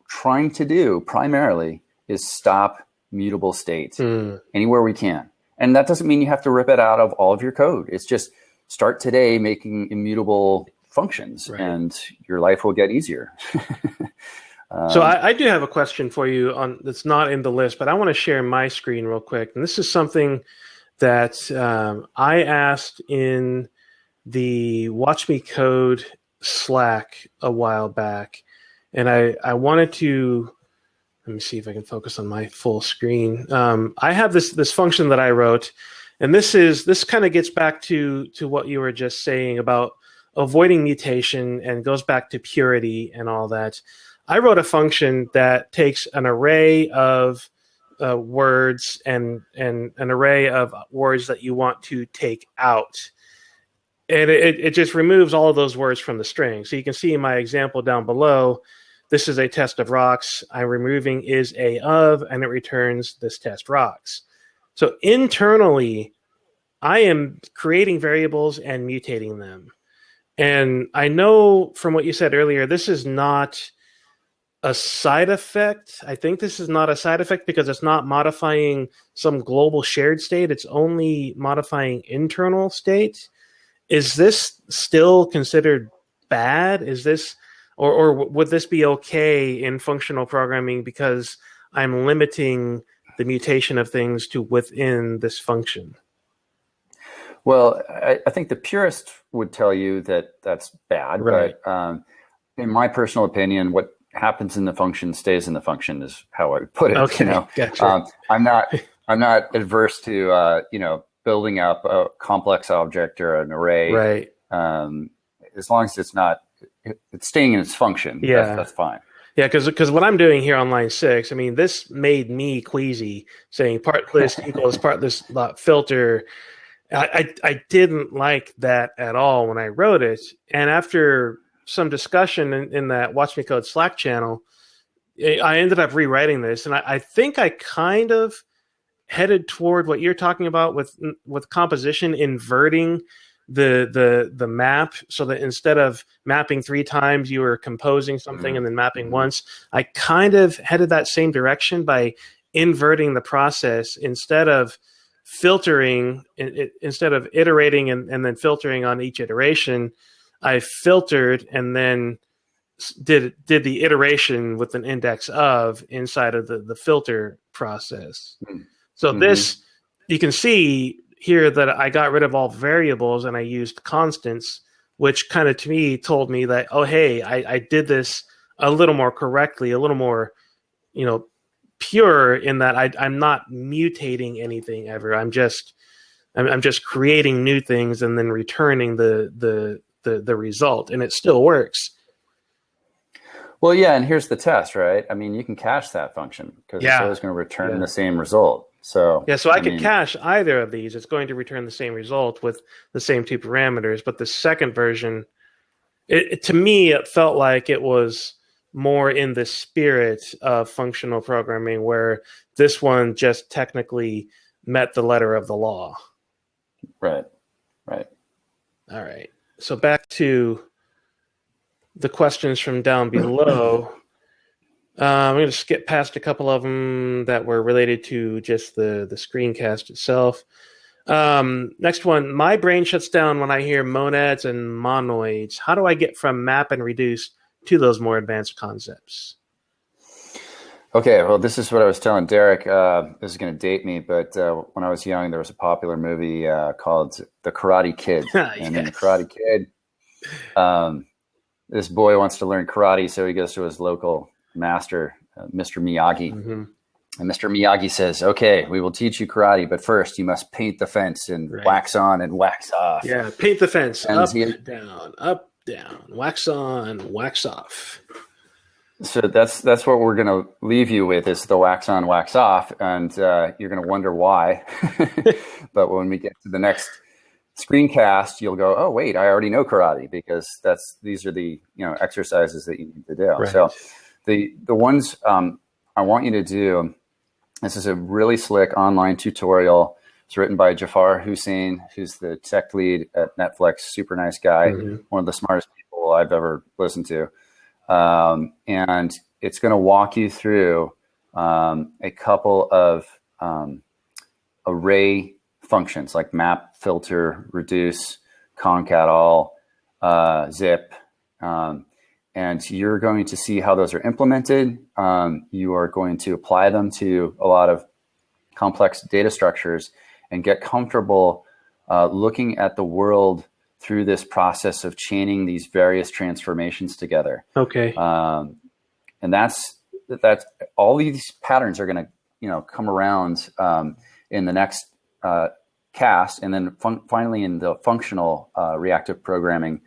Speaker 2: trying to do primarily is stop mutable state anywhere we can. And that doesn't mean you have to rip it out of all of your code. It's just start today making immutable functions, right. And your life will get easier.
Speaker 1: So I do have a question for you that's not in the list, but I want to share my screen real quick. And this is something that I asked in the Watch Me Code Slack a while back. And I wanted to, let me see if I can focus on my full screen. I have this function that I wrote, and this kind of gets back to what you were just saying about avoiding mutation and goes back to purity and all that. I wrote a function that takes an array of words and an array of words that you want to take out. And it just removes all of those words from the string. So you can see in my example down below, this is a test of rocks. I'm removing is a of, and it returns this test rocks. So internally, I am creating variables and mutating them. And I know from what you said earlier, this is not a side effect. I think this is not a side effect because it's not modifying some global shared state. It's only modifying internal state. Is this still considered bad? Is this, or would this be okay in functional programming because I'm limiting the mutation of things to within this function?
Speaker 2: Well, I think the purist would tell you that that's bad,
Speaker 1: Right.
Speaker 2: but in my personal opinion, what happens in the function stays in the function is how I would put it.
Speaker 1: Okay,
Speaker 2: You know,
Speaker 1: gotcha.
Speaker 2: I'm not adverse to building up a complex object or an array,
Speaker 1: Right.
Speaker 2: as long as it's staying in its function.
Speaker 1: Yeah.
Speaker 2: That's fine.
Speaker 1: Yeah, because what I'm doing here on line 6, I mean, this made me queasy, saying part list equals part list dot filter. I didn't like that at all when I wrote it. And after some discussion in that Watch Me Code Slack channel, I ended up rewriting this. And I think I kind of headed toward what you're talking about with composition, inverting the map, so that instead of mapping 3 times, you were composing something and then mapping once. I kind of headed that same direction by inverting the process. Instead of filtering, instead of iterating and then filtering on each iteration, I filtered and then did the iteration with an index of inside of the filter process. So this, you can see here that I got rid of all variables and I used constants, which kind of to me told me that, oh, hey, I did this a little more correctly, a little more, pure, in that I'm not mutating anything ever. I'm just creating new things and then returning the result, and it still works.
Speaker 2: Well, yeah, and here's the test, right? I mean, you can cache that function because it's always going to return the same result. So
Speaker 1: I could cache either of these. It's going to return the same result with the same 2 parameters. But the second version, to me, it felt like it was more in the spirit of functional programming, where this one just technically met the letter of the law.
Speaker 2: Right.
Speaker 1: All right. So back to the questions from down below. I'm going to skip past a couple of them that were related to just the screencast itself. Next one, my brain shuts down when I hear monads and monoids. How do I get from map and reduce to those more advanced concepts?
Speaker 2: Okay, well, this is what I was telling Derek. This is going to date me, but when I was young, there was a popular movie called The Karate Kid. And in The Karate Kid, this boy wants to learn karate, so he goes to his local master, Mr. Miyagi. And Mr. Miyagi says, okay, we will teach you karate, but first you must paint the fence and wax on and wax off.
Speaker 1: Yeah, paint the fence, and up, down, wax on, wax off.
Speaker 2: So that's what we're going to leave you with, is the wax on, wax off, and you're going to wonder why. But when we get to the next screencast, you'll go, oh, wait, I already know karate, because these are the exercises that you need to do. Right. So the ones I want you to do, this is a really slick online tutorial. It's written by Jafar Hussain, who's the tech lead at Netflix. Super nice guy, one of the smartest people I've ever listened to. And it's going to walk you through a couple of array functions like map, filter, reduce, concat all, zip. And you're going to see how those are implemented. You are going to apply them to a lot of complex data structures and get comfortable looking at the world through this process of chaining these various transformations together.
Speaker 1: Okay.
Speaker 2: And that's all these patterns are going to come around in the next cast, and then finally in the functional reactive programming,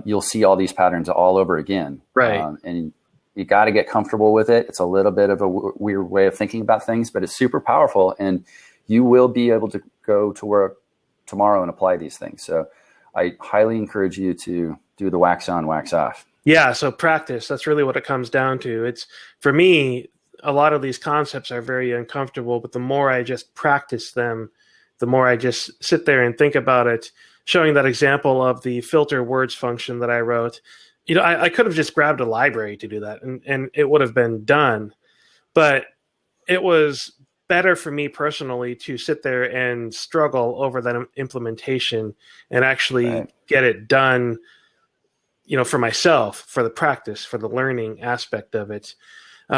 Speaker 2: you'll see all these patterns all over again.
Speaker 1: Right.
Speaker 2: And you got to get comfortable with it. It's a little bit of a weird way of thinking about things, but it's super powerful, and you will be able to go to work tomorrow and apply these things. So I highly encourage you to do the wax on, wax off. Yeah.
Speaker 1: So practice, that's really what it comes down to. It's, for me, a lot of these concepts are very uncomfortable, but the more I just practice them, the more I just sit there and think about it. Showing that example of the filter words function that I wrote, I could have just grabbed a library to do that, and it would have been done. But it was better for me personally to sit there and struggle over that implementation and actually get it done for myself, for the practice, for the learning aspect of it.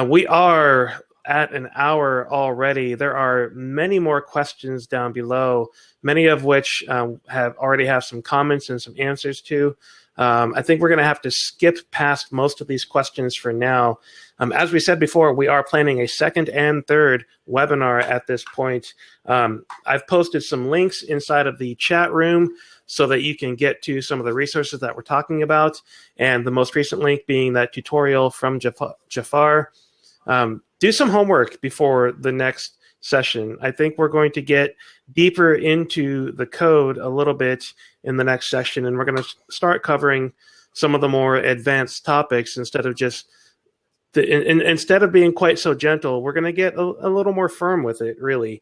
Speaker 1: We are at an hour already. There are many more questions down below, many of which have some comments and some answers to. I think we're going to have to skip past most of these questions for now. As we said before, we are planning a second and third webinar at this point. I've posted some links inside of the chat room so that you can get to some of the resources that we're talking about. And the most recent link being that tutorial from Jafar. Do some homework before the next session. I think we're going to get deeper into the code a little bit in the next session, and we're going to start covering some of the more advanced topics instead of being quite so gentle. We're going to get a little more firm with it, really.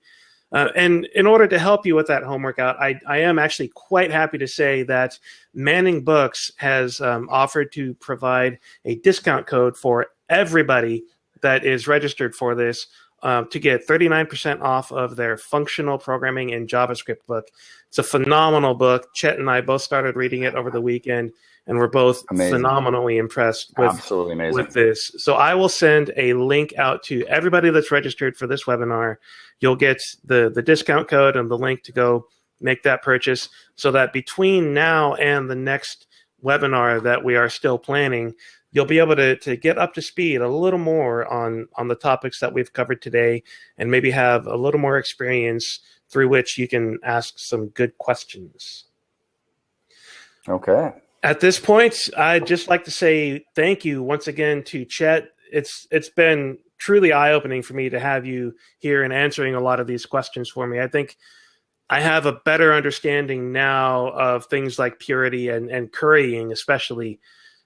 Speaker 1: And in order to help you with that homework out, I am actually quite happy to say that Manning Books has offered to provide a discount code for everybody that is registered for this to get 39% off of their functional programming in JavaScript book. It's a phenomenal book. Chet and I both started reading it over the weekend, and we're both phenomenally impressed with this. So I will send a link out to everybody that's registered for this webinar. You'll get the discount code and the link to go make that purchase, so that between now and the next webinar that we are still planning, you'll be able to get up to speed a little more on the topics that we've covered today, and maybe have a little more experience through which you can ask some good questions.
Speaker 2: Okay.
Speaker 1: At this point, I'd just like to say thank you once again to Chet. It's been truly eye-opening for me to have you here and answering a lot of these questions for me. I think I have a better understanding now of things like purity and currying, especially,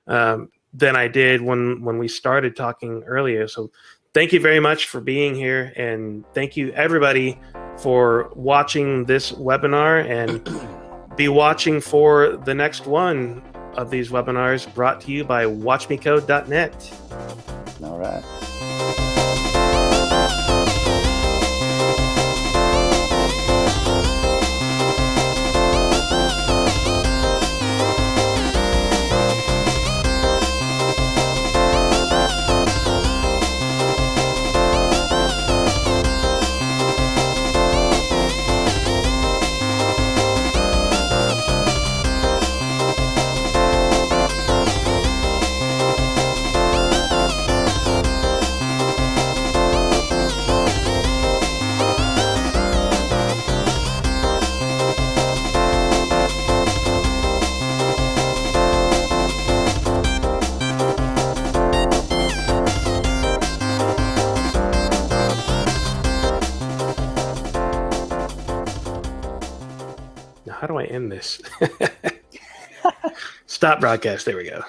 Speaker 1: than I did when we started talking earlier. So thank you very much for being here, and thank you everybody for watching this webinar, and be watching for the next one of these webinars brought to you by watchmecode.net.
Speaker 2: All right.
Speaker 1: How do I end this? Stop broadcast. There we go.